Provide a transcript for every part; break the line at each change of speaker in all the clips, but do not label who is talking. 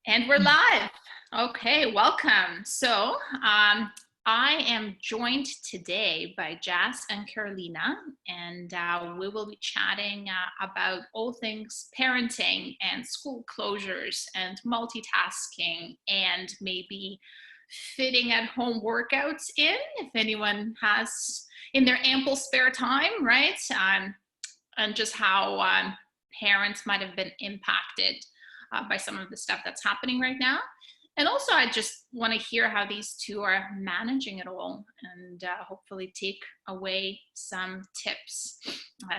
And we're live. Okay, welcome. I am joined today by Jas and Carolina, and we will be chatting about all things parenting and school closures and multitasking and maybe fitting at home workouts if anyone has in their ample spare time, right? And just how parents might have been impacted by some of the stuff that's happening right now. And also, I just want to hear how these two are managing it all and hopefully take away some tips.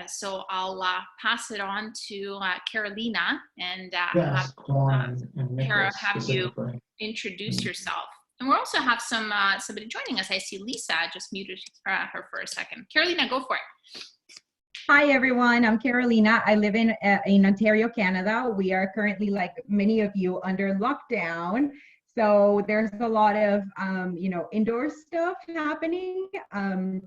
So I'll pass it on to Carolina and
Yes, Juan and
Kara,
Nicholas
have you
specifically.
introduce yourself. And we'll also have somebody joining us. I see Lisa just muted her for a second. Carolina, go for it.
Hi everyone, I'm Carolina. I live in Ontario, Canada. We are currently, like many of you, under lockdown. So there's a lot of, indoor stuff happening. I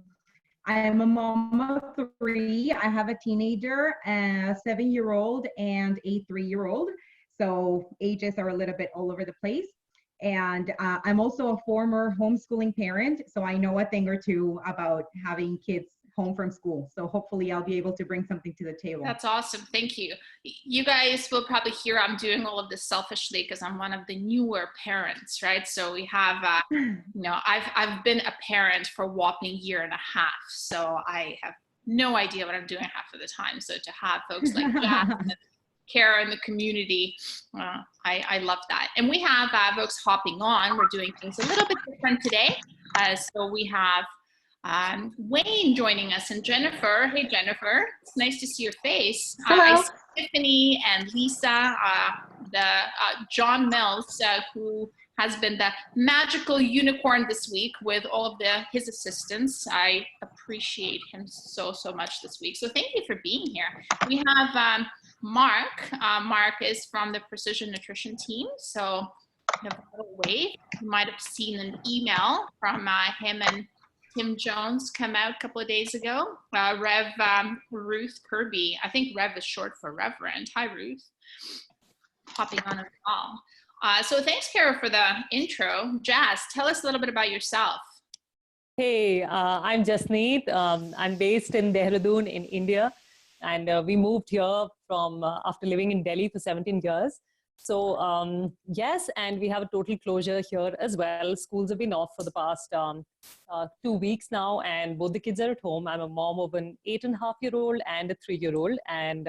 am a mom of 3. I have a teenager, a 7-year-old and a 3-year-old. So ages are a little bit all over the place. And I'm also a former homeschooling parent. So I know a thing or two about having kids home from school. So hopefully I'll be able to bring something to the table.
That's awesome. Thank you. You guys will probably hear I'm doing all of this selfishly because I'm one of the newer parents, right? So we have, I've been a parent for a whopping 1.5 years. So I have no idea what I'm doing half of the time. So to have folks like Jack and Kara in the community, I love that. And we have folks hopping on. We're doing things a little bit different today. So we have Wayne joining us and Jennifer. Hey, Jennifer. It's nice to see your face.
Hello.
I see Tiffany and Lisa, John Mills, who has been the magical unicorn this week with all of his assistants. I appreciate him so much this week. So thank you for being here. We have Mark. Mark is from the Precision Nutrition team. So you might have seen an email from him and Tim Jones come out a couple of days ago. Rev Ruth Kirby. I think Rev is short for Reverend. Hi, Ruth. Popping on as well. So thanks, Kara, for the intro. Jas, tell us a little bit about yourself.
Hey, I'm Jasneet. I'm based in Dehradun in India. And we moved here from after living in Delhi for 17 years. So yes, and we have a total closure here as well. Schools have been off for the past 2 weeks now, and both the kids are at home. I'm a mom of an 8.5-year-old and a 3-year-old. And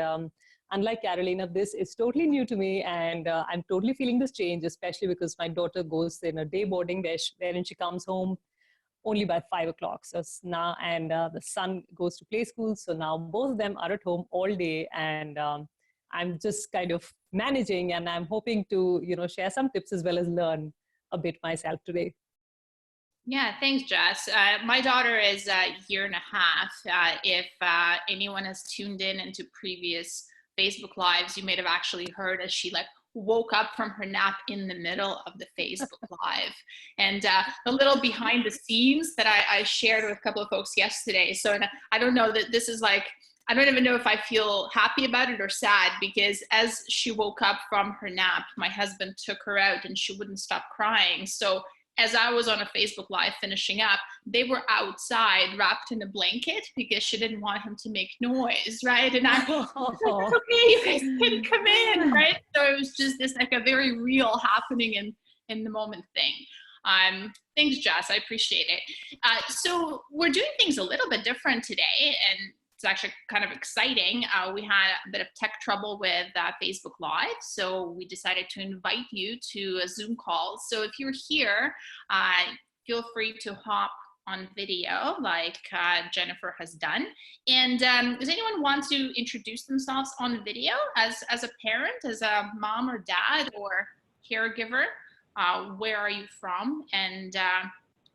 unlike Carolina, this is totally new to me, and I'm totally feeling this change, especially because my daughter goes in a day boarding wherein she comes home only by 5 o'clock. So now, and the son goes to play school. So now both of them are at home all day, and I'm just kind of managing, and I'm hoping to, share some tips as well as learn a bit myself today.
Yeah, thanks, Jess. My daughter is 1.5 years. If anyone has tuned in into previous Facebook Lives, you may have actually heard as she woke up from her nap in the middle of the Facebook Live. And a little behind the scenes that I shared with a couple of folks yesterday. So I don't know that this is I don't even know if I feel happy about it or sad, because as she woke up from her nap, my husband took her out and she wouldn't stop crying. So as I was on a Facebook Live finishing up, they were outside wrapped in a blanket because she didn't want him to make noise, right? And I'm like, okay, you guys can come in, right? So it was just this a very real happening in the moment thing. Thanks, Jess, I appreciate it. So we're doing things a little bit different today, and it's actually kind of exciting. We had a bit of tech trouble with Facebook Live, so we decided to invite you to a Zoom call. So if you're here, feel free to hop on video like Jennifer has done. And does anyone want to introduce themselves on video as a parent, as a mom or dad or caregiver? Where are you from, and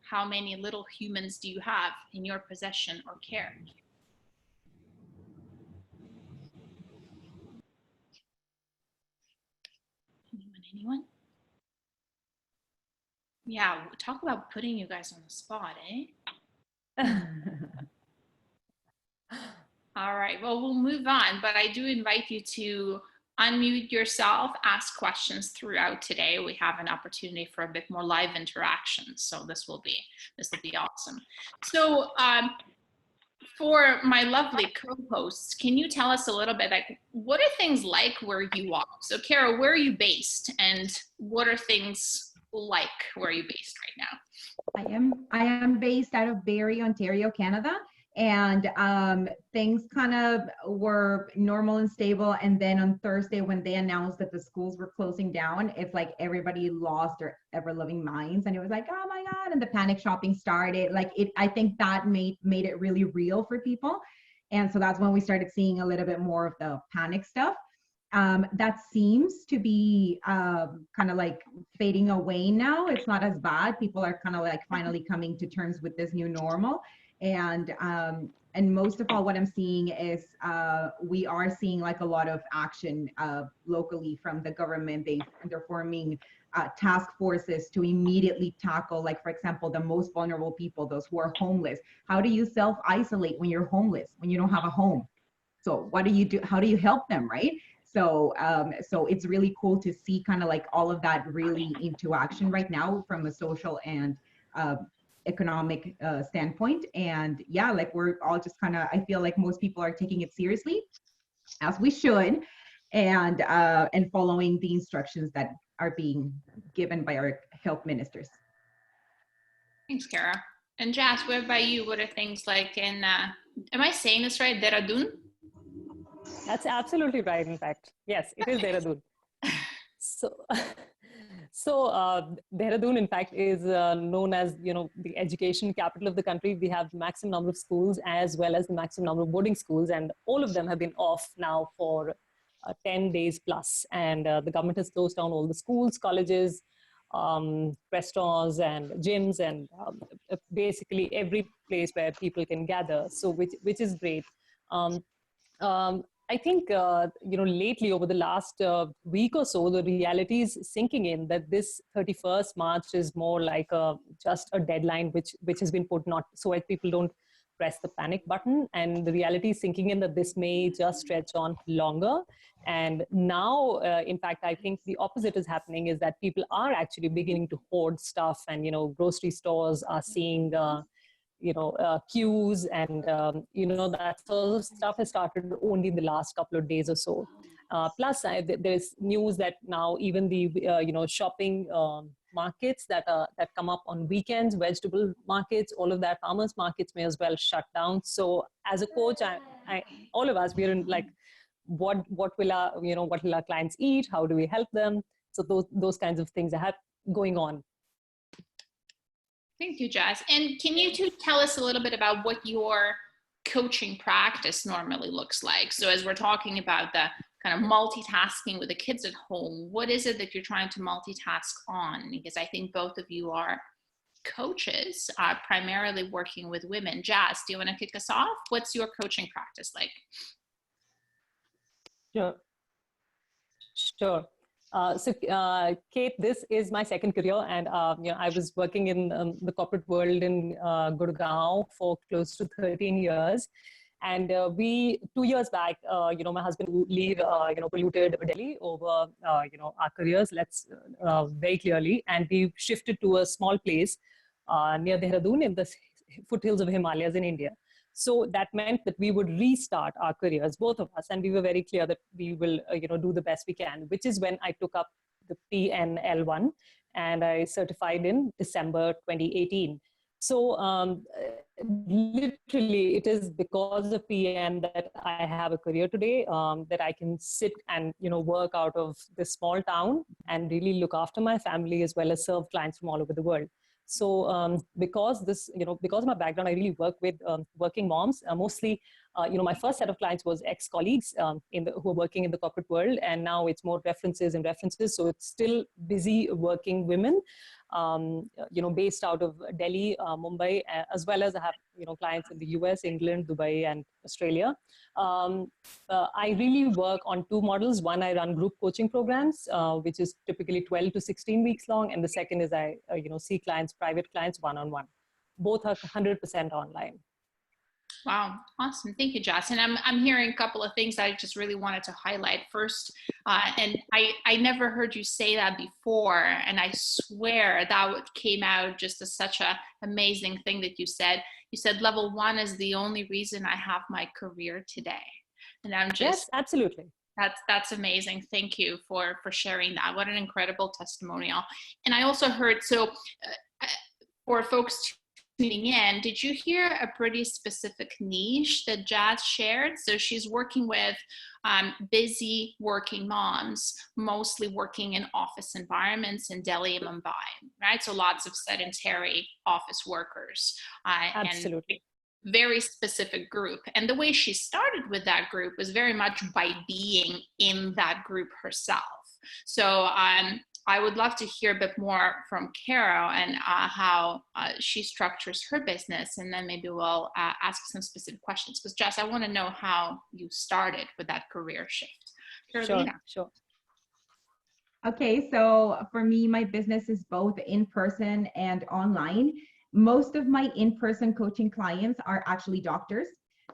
how many little humans do you have in your possession or care? Anyone? Yeah, talk about putting you guys on the spot, eh? All right, well, we'll move on, but I do invite you to unmute yourself, ask questions throughout today. We have an opportunity for a bit more live interaction. So this will be awesome. So for my lovely co-hosts, can you tell us a little bit, like, what are things like where you are? So Kara, where are you based, and what are things like where are you based right now?
I am based out of Barrie, Ontario, Canada, and things kind of were normal and stable. And then on Thursday, when they announced that the schools were closing down, it's like everybody lost their ever-loving minds, and it was like, oh my God! And the panic shopping started. Like I think that made it really real for people, and so that's when we started seeing a little bit more of the panic stuff. That seems to be kind of like fading away now. It's not as bad. People are kind of like finally coming to terms with this new normal. And most of all, what I'm seeing is we are seeing like a lot of action locally from the government. They're forming task forces to immediately tackle, like, for example, the most vulnerable people, those who are homeless. How do you self-isolate when you're homeless, when you don't have a home? So what do you do? How do you help them, right? So it's really cool to see kind of like all of that really into action right now from a social and economic standpoint. And yeah, like we're all just kind of, I feel like most people are taking it seriously, as we should, and following the instructions that are being given by our health ministers.
Thanks, Kara. And Jas, what about you? What are things like in, am I saying this right, Dehradun?
That's absolutely right, in fact. Yes, it is Dehradun. So Dehradun, in fact, is known as, the education capital of the country. We have the maximum number of schools as well as the maximum number of boarding schools, and all of them have been off now for 10 days plus. And the government has closed down all the schools, colleges, restaurants and gyms, and basically every place where people can gather. So which is great. I think, lately over the last week or so, the reality is sinking in that this 31st March is more like just a deadline which has been put, not so that people don't press the panic button. And the reality is sinking in that this may just stretch on longer. And now, in fact, I think the opposite is happening, is that people are actually beginning to hoard stuff, and, grocery stores are seeing queues, and that sort of stuff has started only in the last couple of days or so. Plus, there's news that now even the shopping markets that come up on weekends, vegetable markets, all of that, farmers markets may as well shut down. So as a coach, all of us, we're in like, what will our clients eat? How do we help them? So those kinds of things are going on.
Thank you, Jas. And can you two tell us a little bit about what your coaching practice normally looks like? So as we're talking about the kind of multitasking with the kids at home, what is it that you're trying to multitask on? Because I think both of you are coaches, primarily working with women. Jas, do you want to kick us off? What's your coaching practice like?
Sure. Kate, this is my second career, and I was working in the corporate world in Gurgaon for close to 13 years. And 2 years back, my husband leave, polluted Delhi over, our careers, very clearly. And we shifted to a small place near Dehradun in the foothills of Himalayas in India. So that meant that we would restart our careers, both of us, and we were very clear that we will, do the best we can, which is when I took up the PNL1, and I certified in December 2018. So literally, it is because of PN that I have a career today, that I can sit and, work out of this small town and really look after my family as well as serve clients from all over the world. So because of my background, I really work with working moms. Mostly, my first set of clients was ex-colleagues who are working in the corporate world, and now it's more references. So it's still busy working women, based out of Delhi, Mumbai, as well as I have, clients in the US, England, Dubai, and Australia. I really work on two models. One, I run group coaching programs, which is typically 12 to 16 weeks long. And the second is I, see clients, private clients, one-on-one. Both are 100% online.
Wow, awesome. Thank you, Jess. And I'm hearing a couple of things I just really wanted to highlight. First, and I never heard you say that before, and I swear that came out just as such a amazing thing that you said. You said level 1 is the only reason I have my career today. And I'm just,
Yes, absolutely.
that's amazing. Thank you for sharing that. What an incredible testimonial. And I also heard, so for folks tuning in, did you hear a pretty specific niche that Jazz shared? So she's working with busy working moms, mostly working in office environments in Delhi and Mumbai, right? So lots of sedentary office workers.
Absolutely.
And very specific group. And the way she started with that group was very much by being in that group herself. So I would love to hear a bit more from Carol and how she structures her business, and then maybe we'll ask some specific questions. Because Jess, I want to know how you started with that career shift. Carolina.
Sure.
Okay, so for me, my business is both in person and online. Most of my in-person coaching clients are actually doctors.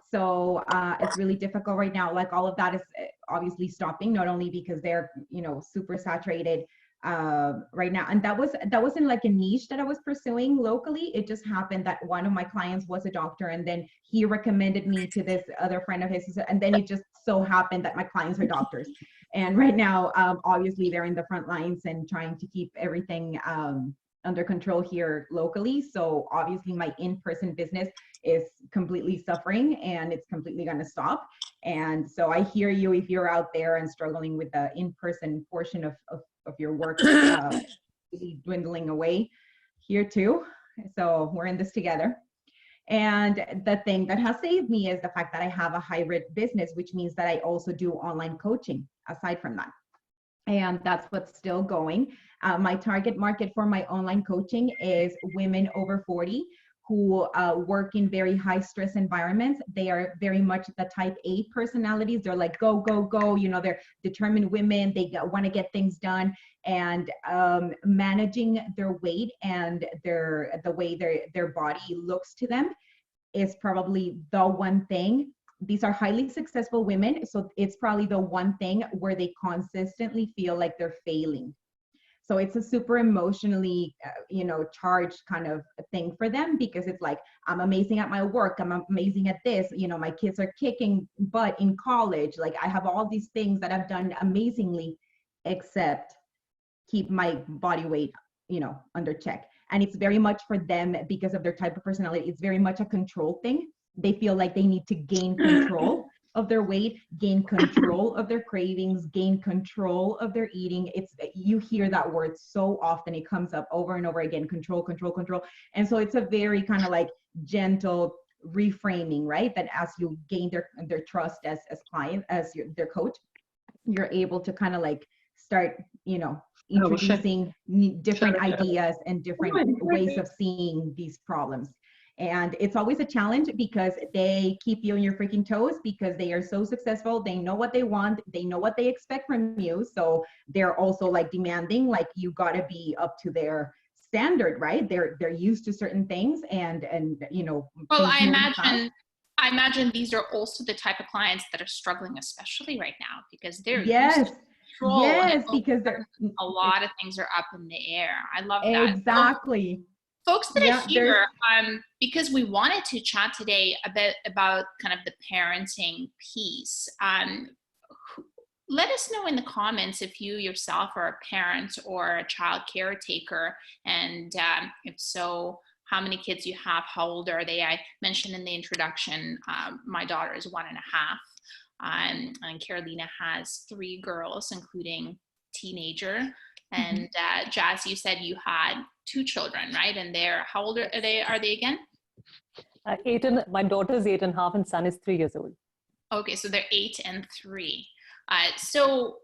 So it's really difficult right now. Like all of that is obviously stopping, not only because they're, super saturated right now. And that wasn't like a niche that I was pursuing locally. It just happened that one of my clients was a doctor, and then he recommended me to this other friend of his. And then it just so happened that my clients are doctors. And right now, obviously they're in the front lines and trying to keep everything under control here locally. So obviously my in-person business is completely suffering, and it's completely going to stop. And so I hear you if you're out there and struggling with the in-person portion of your work really dwindling away here too. So we're in this together. And the thing that has saved me is the fact that I have a hybrid business, which means that I also do online coaching aside from that. And that's what's still going. My target market for my online coaching is women over 40 who work in very high stress environments. They are very much the type A personalities. They're like, go, go, go. They're determined women. They want to get things done. And managing their weight and the way their body looks to them is probably the one thing. These are highly successful women, so it's probably the one thing where they consistently feel like they're failing. So it's a super emotionally, charged kind of thing for them, because it's like, I'm amazing at my work. I'm amazing at this. My kids are kicking butt in college. Like I have all these things that I've done amazingly, except keep my body weight, under check. And it's very much for them because of their type of personality. It's very much a control thing. They feel like they need to gain control of their weight, gain control of their cravings, gain control of their eating. You hear that word so often. It comes up over and over again, control, control, control. And so it's a very kind of like gentle reframing, right? That as you gain their trust as client, as their coach, you're able to kind of like start, introducing different ideas and different ways of seeing these problems. And it's always a challenge because they keep you on your freaking toes, because they are so successful. They know what they want. They know what they expect from you. So they're also like demanding, like you got to be up to their standard, right? They're used to certain things, and
Well, I imagine these are also the type of clients that are struggling, especially right now, because they're used to control.
Yes, because
a lot of things are up in the air. I love that.
Exactly.
Folks that are here, because we wanted to chat today a bit about kind of the parenting piece. Let us know in the comments if you yourself are a parent or a child caretaker, and if so, how many kids you have, how old are they? I mentioned in the introduction, my daughter is 1.5, and Carolina has 3 girls, including teenager. And Jazz, you said you had 2 children, right? And how old are they again?
My daughter is 8.5 and son is 3 years old.
Okay, so they're 8 and 3. So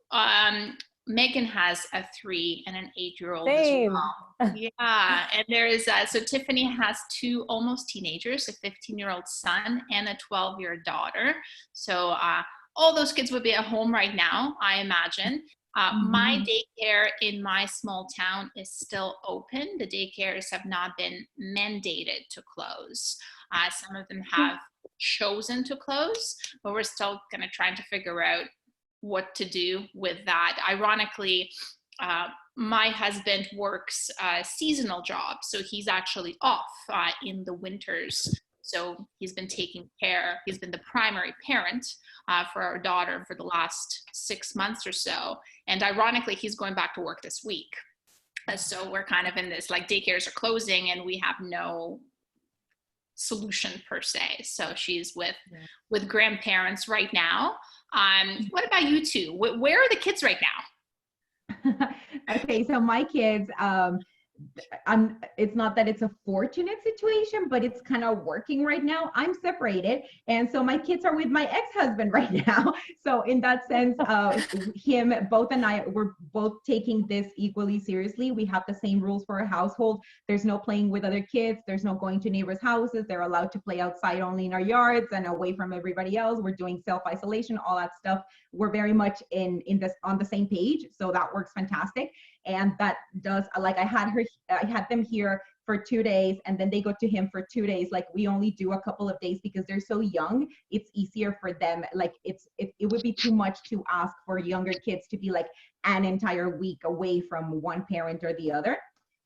Megan has a 3 and an 8-year-old as well. Yeah, and there is, so Tiffany has 2 almost teenagers, a 15-year-old son and a 12-year daughter. So all those kids would be at home right now, I imagine. My daycare in my small town is still open. The daycares have not been mandated to close. Some of them have chosen to close, but we're still kind of trying to figure out what to do with that. Ironically, my husband works a seasonal job, so he's actually off in the winters. So he's been he's been the primary parent for our daughter for the last 6 months or so. And ironically, he's going back to work this week. So we're kind of in this, like, daycares are closing and we have no solution per se. So she's with grandparents right now. What about you two? Where are the kids right now?
Okay, so my kids, it's not that it's a fortunate situation, but it's kind of working right now. I'm separated, and so my kids are with my ex-husband right now. So in that sense, both and I, we're both taking this equally seriously. We have the same rules for our household. There's no playing with other kids. There's no going to neighbors' houses. They're allowed to play outside only in our yards and away from everybody else. We're doing self-isolation, all that stuff. We're very much on the same page. So that works fantastic. And that does, like, I had them here for 2 days, and then they go to him for 2 days. Like, we only do a couple of days because they're so young. It's easier for them. Like, it would be too much to ask for younger kids to be like an entire week away from one parent or the other.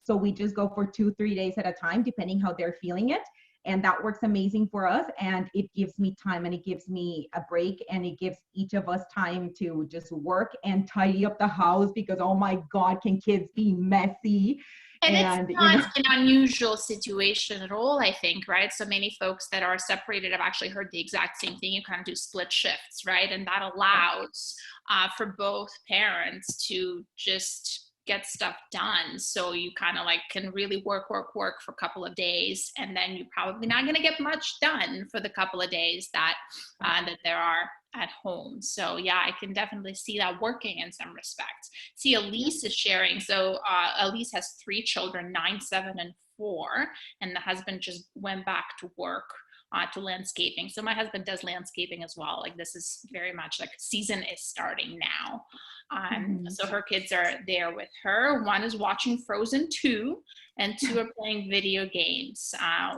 So we just go for 2-3 days at a time, depending how they're feeling it. And that works amazing for us. And it gives me time, and it gives me a break, and it gives each of us time to just work and tidy up the house, because, oh my God, can kids be messy?
And it's not an unusual situation at all, I think, right? So many folks that are separated have actually heard the exact same thing. You kind of do split shifts, right? And that allows for both parents to just get stuff done. So you kind of like can really work for a couple of days, and then you're probably not going to get much done for the couple of days that there are at home. So yeah, I can definitely see that working in some respects. See, Elise is sharing. So Elise has 3 children, 9, 7, and 4, and the husband just went back to work to landscaping. So my husband does landscaping as well. Like, this is very much like season is starting now. So her kids are there with her. 1 is watching Frozen 2, and 2 are playing video games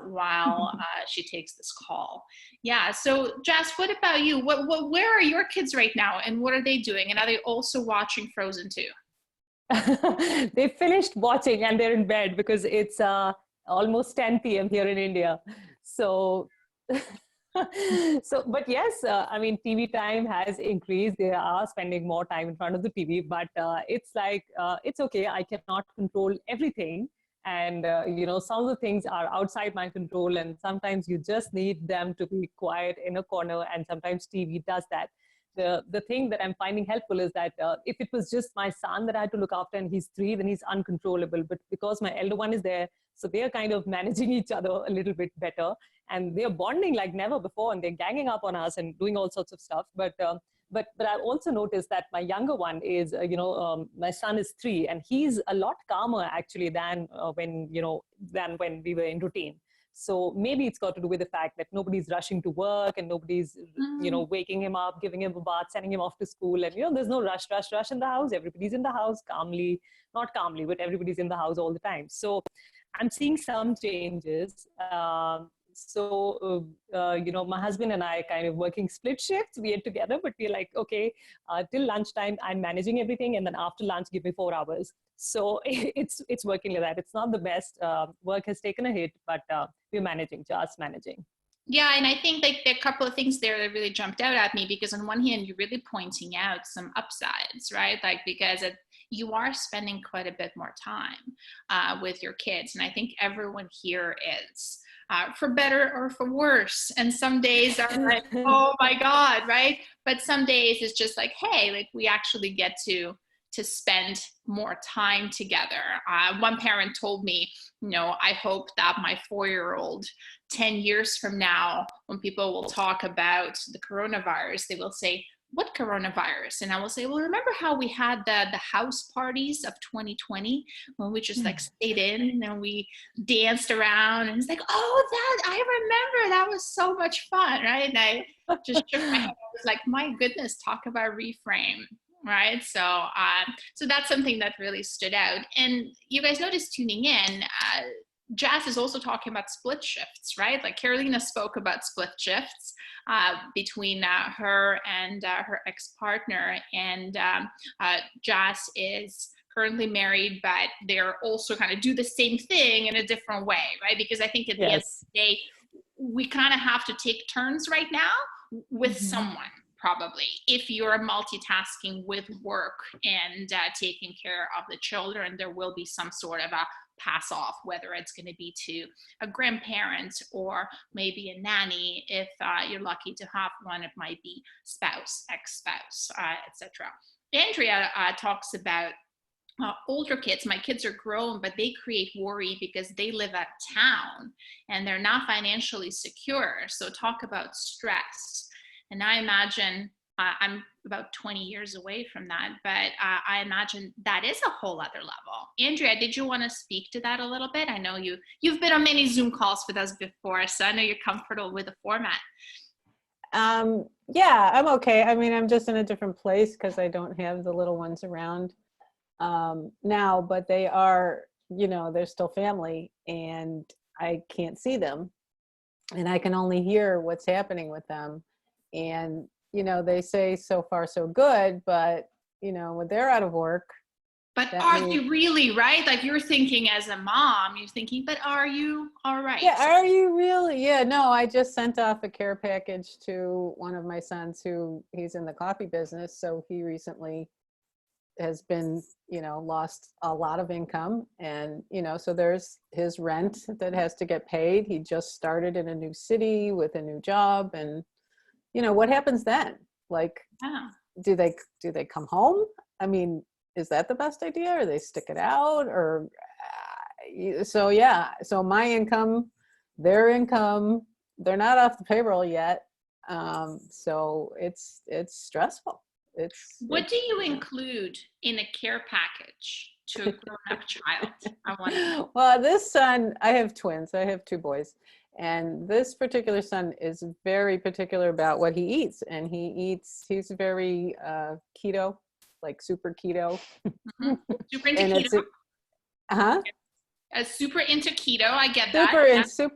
while she takes this call. Yeah. So Jess, what about you? Where are your kids right now, and what are they doing? And are they also watching Frozen 2?
They finished watching and they're in bed because it's almost 10 p.m. here in India. So, but yes, I mean, TV time has increased. They are spending more time in front of the TV, but it's like, it's okay. I cannot control everything. And, some of the things are outside my control, and sometimes you just need them to be quiet in a corner, and sometimes TV does that. The thing that I'm finding helpful is that if it was just my son that I had to look after and he's 3, then he's uncontrollable. But because my elder one is there, so they're kind of managing each other a little bit better, and they're bonding like never before, and they're ganging up on us and doing all sorts of stuff. But I've also noticed that my younger one is, my son is 3, and he's a lot calmer actually than when we were in routine. So maybe it's got to do with the fact that nobody's rushing to work, and nobody's, waking him up, giving him a bath, sending him off to school. And, there's no rush in the house. Everybody's in the house calmly, not calmly, but everybody's in the house all the time. So I'm seeing some changes. My husband and I kind of working split shifts. We are together, but we're like, okay, till lunchtime, I'm managing everything. And then after lunch, give me 4 hours. So it's working like that. It's not the best. Work has taken a hit, but we're just managing.
Yeah, and I think like there are a couple of things there that really jumped out at me, because on one hand, you're really pointing out some upsides, right? Like, because you are spending quite a bit more time with your kids. And I think everyone here is. For better or for worse. And some days are like, oh my God, right? But some days it's just like, hey, like we actually get to spend more time together. One parent told me, I hope that my 4-year-old 10 years from now, when people will talk about the coronavirus, they will say, what coronavirus? And I will say, well, remember how we had the house parties of 2020 when we just like stayed in and we danced around, and it's like, oh, that I remember, that was so much fun, right? And I just shook my head. I was like, my goodness, talk about reframe, right? So that's something that really stood out. And you guys noticed tuning in, Jazz is also talking about split shifts, right? Like Carolina spoke about split shifts between her and her ex-partner, and Jazz is currently married, but they're also kind of do the same thing in a different way, right? Because I think at the end of
Yes.
the day, we kind of have to take turns right now with
Mhm.
someone, probably, if you're multitasking with work and taking care of the children. There will be some sort of a pass off, whether it's going to be to a grandparent or maybe a nanny. If you're lucky to have one, it might be spouse, ex-spouse, etc. Andrea talks about older kids. My kids are grown, but they create worry because they live out of town and they're not financially secure. So talk about stress. And I imagine I'm about 20 years away from that, but I imagine that is a whole other level. Andrea, did you want to speak to that a little bit? I know you've been on many Zoom calls with us before, so I know you're comfortable with the format.
Yeah, I'm okay. I mean, I'm just in a different place because I don't have the little ones around now, but they are, they're still family, and I can't see them, and I can only hear what's happening with them. And, they say so far so good, but, when they're out of work.
But are you really, right? Like you're thinking as a mom, you're thinking, but are you all right?
Yeah, are you really? Yeah, no, I just sent off a care package to one of my sons he's in the coffee business. So he recently has been, lost a lot of income, and, so there's his rent that has to get paid. He just started in a new city with a new job, and, what happens then? Like, do they come home? I mean, is that the best idea, or they stick it out, or so my income, their income, they're not off the payroll yet, so it's stressful.
What do you include in a care package to a grown-up child? I want to know.
Well, this son, I have twins. I have two boys. And this particular son is very particular about what he eats. And he's very keto, like super keto.
Mm-hmm. Super into
And
keto. Super into keto. I get that.
Super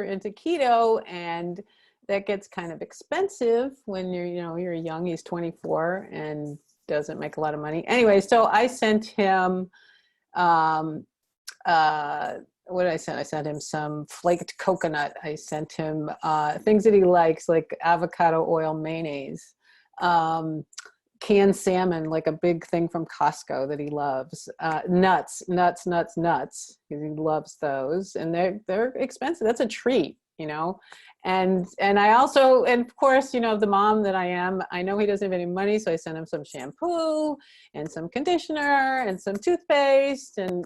into keto. And that gets kind of expensive when you're young. He's 24 and doesn't make a lot of money. Anyway, so I sent him, what did I send? I sent him some flaked coconut. I sent him things that he likes, like avocado oil mayonnaise, canned salmon, like a big thing from Costco that he loves, nuts, because he loves those, and they're expensive. That's a treat, And I also, and of course, the mom that I am, I know he doesn't have any money, so I sent him some shampoo and some conditioner and some toothpaste and,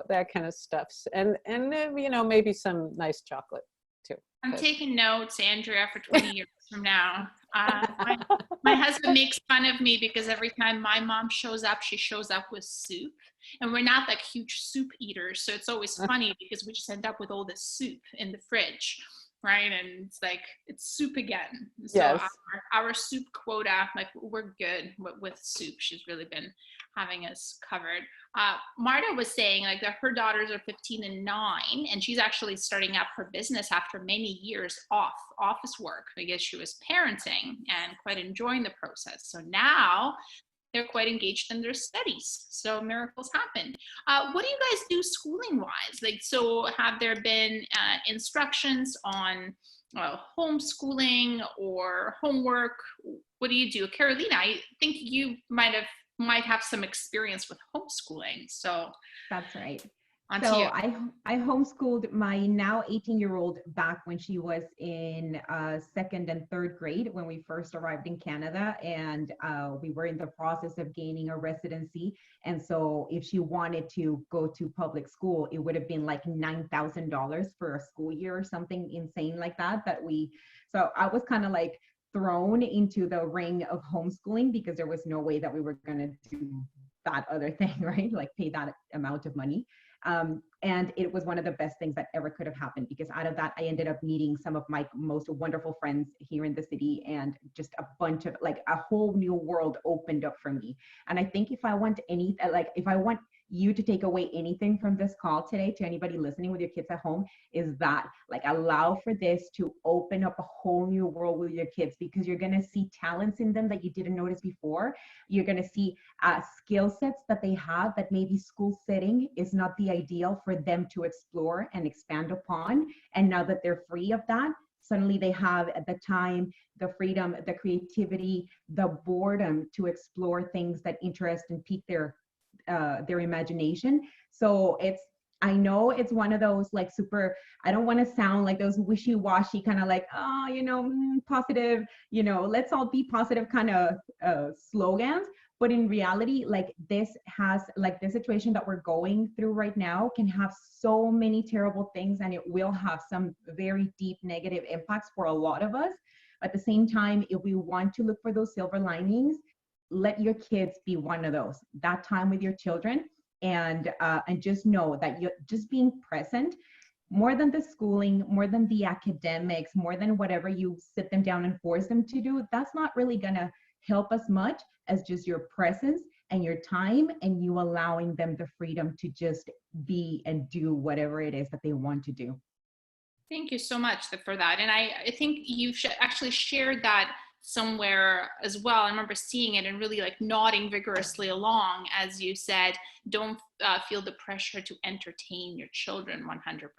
that kind of stuff. And maybe some nice chocolate too.
I'm taking notes, Andrea, for 20 years from now. My husband makes fun of me because every time my mom shows up, she shows up with soup. And we're not like huge soup eaters. So it's always funny because we just end up with all this soup in the fridge. Right. And it's like, it's soup again. So
yes.
our soup quota, like we're good with soup. She's really been having us covered. Marta was saying like that her daughters are 15 and 9, and she's actually starting up her business after many years off office work because she was parenting and quite enjoying the process. So now they're quite engaged in their studies. So miracles happen. What do you guys do schooling wise? Like, so have there been instructions on homeschooling or homework? What do you do? Carolina, I think you might have some experience with homeschooling. So
that's right.
So
I homeschooled my now 18-year-old back when she was in second and third grade when we first arrived in Canada, and we were in the process of gaining a residency. And so if she wanted to go to public school, it would have been like $9,000 for a school year or something insane like that. So I was kind of like thrown into the ring of homeschooling because there was no way that we were going to do that other thing, right? Like pay that amount of money. And it was one of the best things that ever could have happened, because out of that, I ended up meeting some of my most wonderful friends here in the city, and just a bunch of, like, a whole new world opened up for me. And I think if I want you to take away anything from this call today, to anybody listening with your kids at home, is that like allow for this to open up a whole new world with your kids, because you're going to see talents in them that you didn't notice before. You're going to see skill sets that they have that maybe school setting is not the ideal for them to explore and expand upon. And now that they're free of that, suddenly they have the time, the freedom, the creativity, the boredom to explore things that interest and pique their imagination. So I know it's one of those like super, I don't want to sound like those wishy-washy kind of like, oh, positive, let's all be positive kind of slogans. But in reality, like this situation that we're going through right now can have so many terrible things, and it will have some very deep negative impacts for a lot of us. At the same time, if we want to look for those silver linings, let your kids be one of those. That time with your children, and just know that you're just being present, more than the schooling, more than the academics, more than whatever you sit them down and force them to do. That's not really gonna help us much as just your presence and your time, and you allowing them the freedom to just be and do whatever it is that they want to do.
Thank you so much for that. And I think you actually shared that somewhere as well. I remember seeing it and really like nodding vigorously along as you said, don't feel the pressure to entertain your children 100%,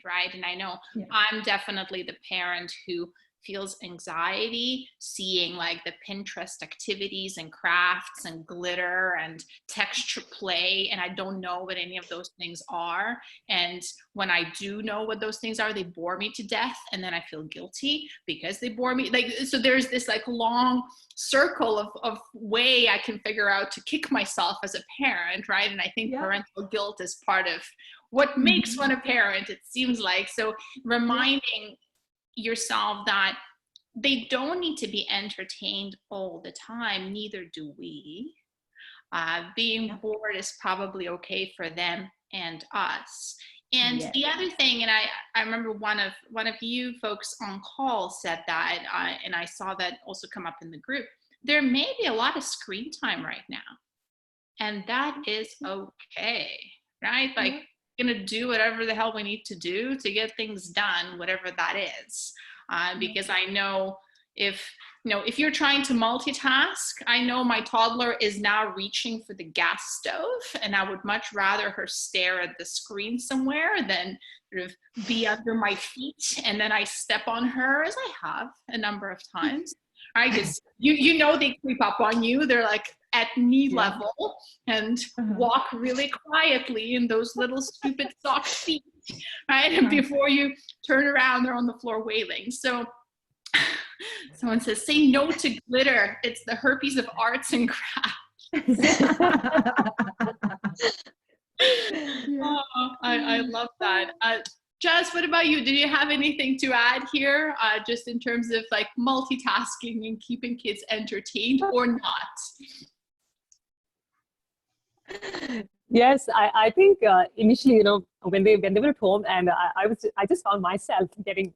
right? And I know I'm definitely the parent who feels anxiety seeing like the Pinterest activities and crafts and glitter and texture play, and I don't know what any of those things are. And when I do know what those things are, they bore me to death, and then I feel guilty because they bore me. Like, so there's this like long circle of way I can figure out to kick myself as a parent, right? And I think parental guilt is part of what makes one a parent, it seems like. So reminding yourself that they don't need to be entertained all the time, neither do we. Being bored is probably okay for them and us. And the other thing, and I remember one of you folks on call said that, and I saw that also come up in the group, there may be a lot of screen time right now, and that is okay, right? Like, gonna do whatever the hell we need to do to get things done, whatever that is. Because I know if you're trying to multitask, I know my toddler is now reaching for the gas stove, and I would much rather her stare at the screen somewhere than sort of be under my feet and then I step on her, as I have a number of times. Right? Because they creep up on you. They're like at knee level and walk really quietly in those little stupid sock feet, right? And before you turn around, they're on the floor wailing. So someone says, say no to glitter. It's the herpes of arts and crafts. I love that. Jess, what about you? Did you have anything to add here, just in terms of like multitasking and keeping kids entertained or not?
Yes, I think initially, when they were at home, and I just found myself getting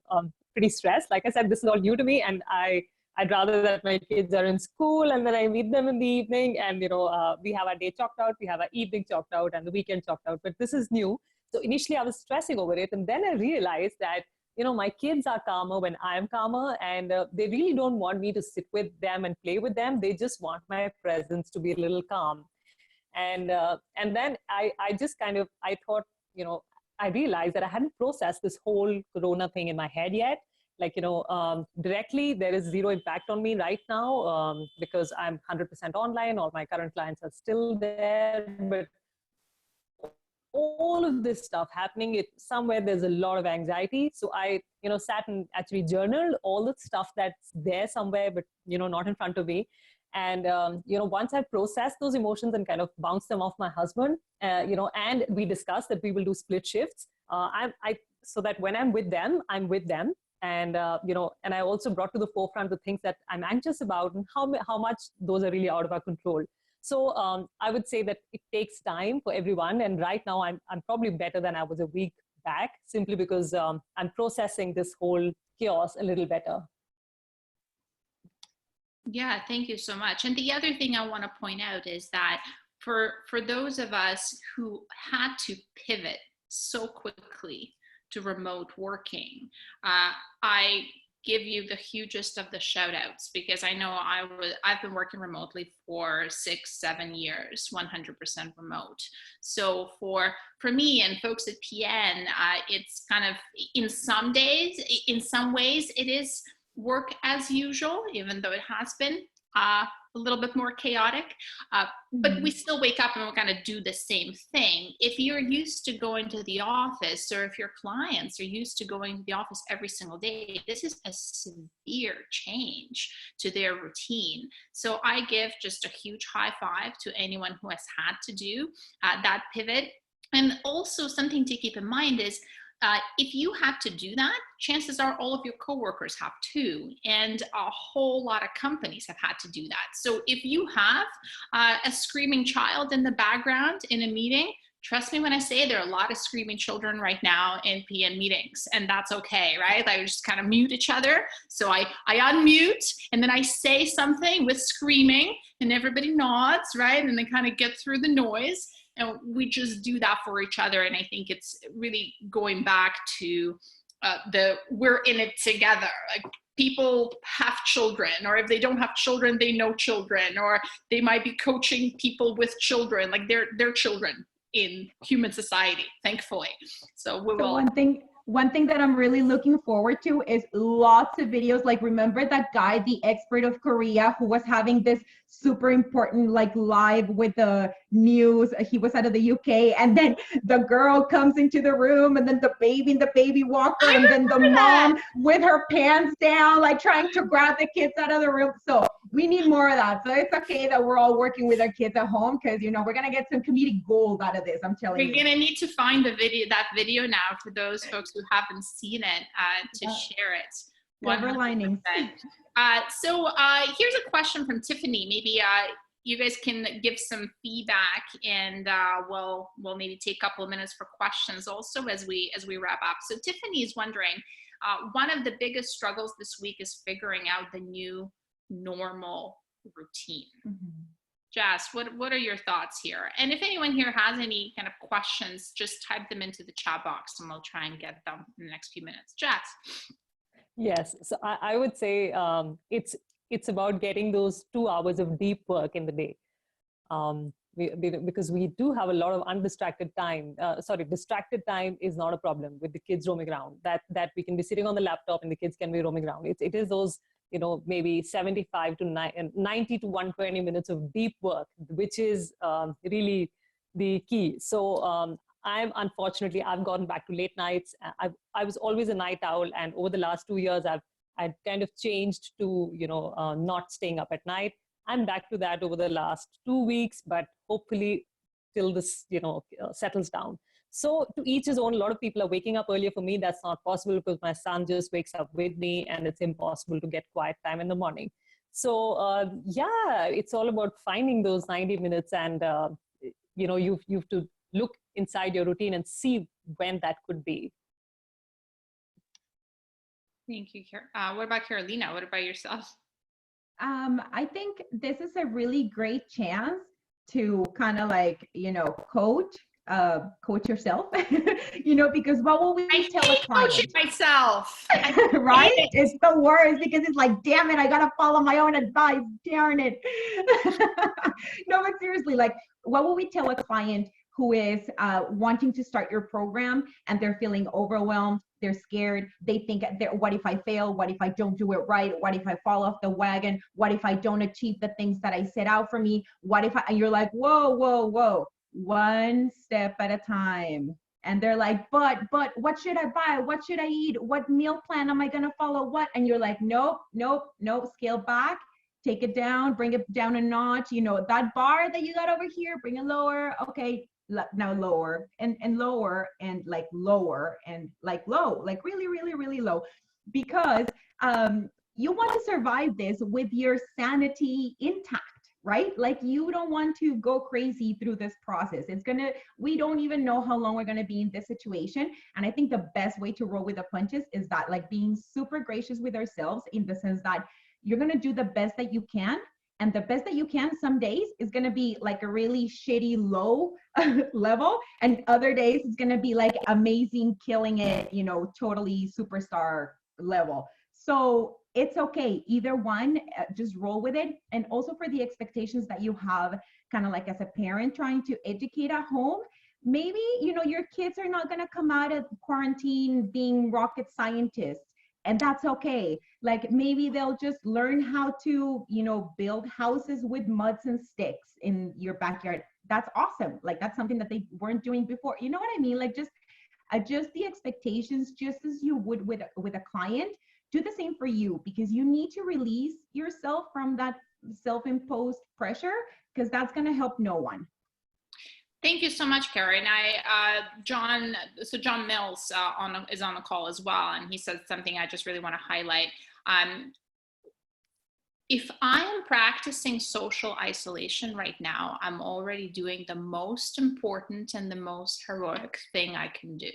pretty stressed. Like I said, this is all new to me, and I'd rather that my kids are in school and then I meet them in the evening, and we have our day chalked out, we have our evening chalked out, and the weekend chalked out. But this is new. So initially I was stressing over it, and then I realized that, my kids are calmer when I'm calmer, and they really don't want me to sit with them and play with them. They just want my presence to be a little calm. And then I just I thought, I realized that I hadn't processed this whole Corona thing in my head yet. Like, directly, there is zero impact on me right now because I'm 100% online. All my current clients are still there, but all of this stuff happening, somewhere there's a lot of anxiety. So I, sat and actually journaled all the stuff that's there somewhere, but, not in front of me. And, once I processed those emotions and kind of bounced them off my husband, and we discussed that we will do split shifts, so that when I'm with them, I'm with them. And, and I also brought to the forefront the things that I'm anxious about and how much those are really out of our control. So I would say that it takes time for everyone. And right now I'm probably better than I was a week back, simply because I'm processing this whole chaos a little better.
Yeah, thank you so much. And the other thing I want to point out is that for those of us who had to pivot so quickly to remote working, I give you the hugest of the shout outs, because I know I've been working remotely for 6-7 years, 100% remote. So for me and folks at PN, it's kind of, in some ways it is work as usual, even though it has been a little bit more chaotic, but we still wake up and we kind of do the same thing. If you're used to going to the office, or if your clients are used to going to the office every single day, this is a severe change to their routine. So I give just a huge high five to anyone who has had to do that pivot. And also something to keep in mind is, if you have to do that, chances are all of your coworkers have too, and a whole lot of companies have had to do that. So if you have a screaming child in the background in a meeting, trust me when I say there are a lot of screaming children right now in PN meetings, and that's okay, right? Like, we just kind of mute each other. So I unmute, and then I say something with screaming, and everybody nods, right? And they kind of get through the noise. And we just do that for each other. And I think it's really going back to we're in it together. Like, people have children, or if they don't have children, they know children, or they might be coaching people with children. Like, they're children in human society, thankfully. So we will.
One thing that I'm really looking forward to is lots of videos. Like, remember that guy, the expert of Korea, who was having this super important like live with the news? He was out of the UK, and then the girl comes into the room, and then the baby in the baby walker, and then the mom with her pants down, like trying to grab the kids out of the room. So we need more of that. So it's okay that we're all working with our kids at home, because we're gonna get some comedic gold out of this. I'm telling you.
We're gonna need to find that video now for those folks who haven't seen it, to share it.
Silver linings.
So here's a question from Tiffany. Maybe you guys can give some feedback, and we'll maybe take a couple of minutes for questions also as we wrap up. So Tiffany is wondering, one of the biggest struggles this week is figuring out the new normal routine. Jess, what are your thoughts here? And if anyone here has any kind of questions, just type them into the chat box, and we'll try and get them in the next few minutes. Jess.
Yes, so I would say it's about getting those 2 hours of deep work in the day, because we do have a lot of undistracted time. Distracted time is not a problem with the kids roaming around. That we can be sitting on the laptop and the kids can be roaming around. It is those maybe 75 to 90 to 120 minutes of deep work, which is really the key. So I've gotten back to late nights. I was always a night owl, and over the last 2 years, I've kind of changed to, not staying up at night. I'm back to that over the last 2 weeks, but hopefully till this, settles down. So to each his own. A lot of people are waking up earlier. For me, that's not possible because my son just wakes up with me, and it's impossible to get quiet time in the morning. So it's all about finding those 90 minutes, and you've to look inside your routine and see when that could be.
Thank you. What about Carolina? What about yourself?
I think this is a really great chance to kind of like, coach yourself, because what will we tell a client?
Coaching myself.
Right? It's the worst, because it's like, damn it, I got to follow my own advice. Darn it. No, but seriously, like, what will we tell a client who is wanting to start your program, and they're feeling overwhelmed, they're scared, they think, what if I fail? What if I don't do it right? What if I fall off the wagon? What if I don't achieve the things that I set out for me? What if and you're like, whoa, one step at a time. And they're like, but what should I buy? What should I eat? What meal plan am I going to follow? What? And you're like, nope, scale back. Take it down, bring it down a notch. That bar that you got over here, bring it lower. Okay, now lower and lower and like lower and like low, like really, really, really low, because you want to survive this with your sanity intact, right? Like, you don't want to go crazy through this process. We don't even know how long we're going to be in this situation. And I think the best way to roll with the punches is that, like, being super gracious with ourselves, in the sense that you're going to do the best that you can. And the best that you can some days is going to be like a really shitty low level, and other days it's going to be like amazing, killing it, you know, totally superstar level. So it's okay, either one, just roll with it. And also for the expectations that you have, kind of like as a parent trying to educate at home, maybe, you know, your kids are not going to come out of quarantine being rocket scientists, and that's okay. Like maybe they'll just learn how to, you know, build houses with muds and sticks in your backyard. That's awesome. Like that's something that they weren't doing before. You know what I mean? Like just adjust the expectations just as you would with a client. Do the same for you, because you need to release yourself from that self-imposed pressure, because that's going to help no one.
Thank you so much, Carrie. And John Mills is on the call as well, and he said something I just really want to highlight. If I am practicing social isolation right now, I'm already doing the most important and the most heroic thing I can do.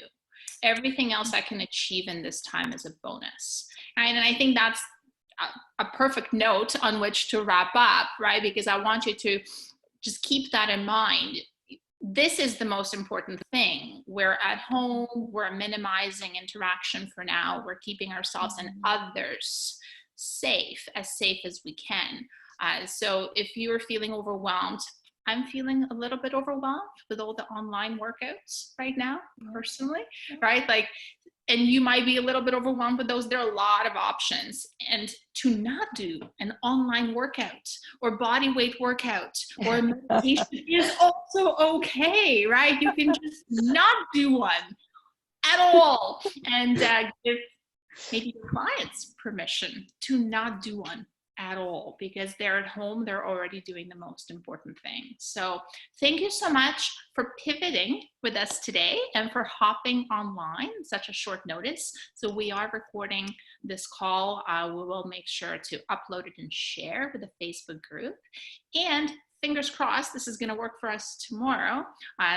Everything else I can achieve in this time is a bonus, right? And I think that's a perfect note on which to wrap up, right? Because I want you to just keep that in mind. This is the most important thing. We're at home, we're minimizing interaction for now, we're keeping ourselves and others safe as we can. So if you're feeling overwhelmed, I'm feeling a little bit overwhelmed with all the online workouts right now, personally, right? Like, and you might be a little bit overwhelmed with those. There are a lot of options. And to not do an online workout or body weight workout or meditation is also okay, right? You can just not do one at all, and give maybe your clients permission to not do one at all, because they're at home, they're already doing the most important thing. So thank you so much for pivoting with us today and for hopping online such a short notice. So we are recording this call. We will make sure to upload it and share with the Facebook group. And fingers crossed, this is going to work for us tomorrow.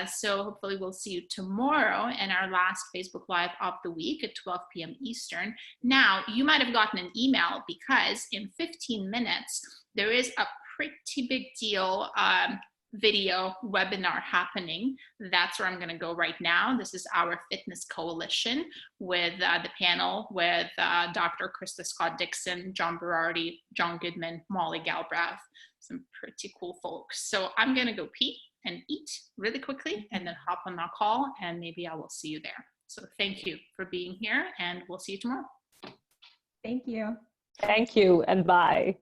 So hopefully we'll see you tomorrow in our last Facebook Live of the week at 12 p.m. Eastern. Now, you might have gotten an email, because in 15 minutes, there is a pretty big deal video webinar happening. That's where I'm going to go right now. This is our Fitness Coalition with the panel with Dr. Krista Scott-Dixon, John Berardi, John Goodman, Molly Galbraith, some pretty cool folks. So I'm going to go pee and eat really quickly and then hop on that call, and maybe I will see you there. So thank you for being here, and we'll see you tomorrow.
Thank you.
Thank you, and bye.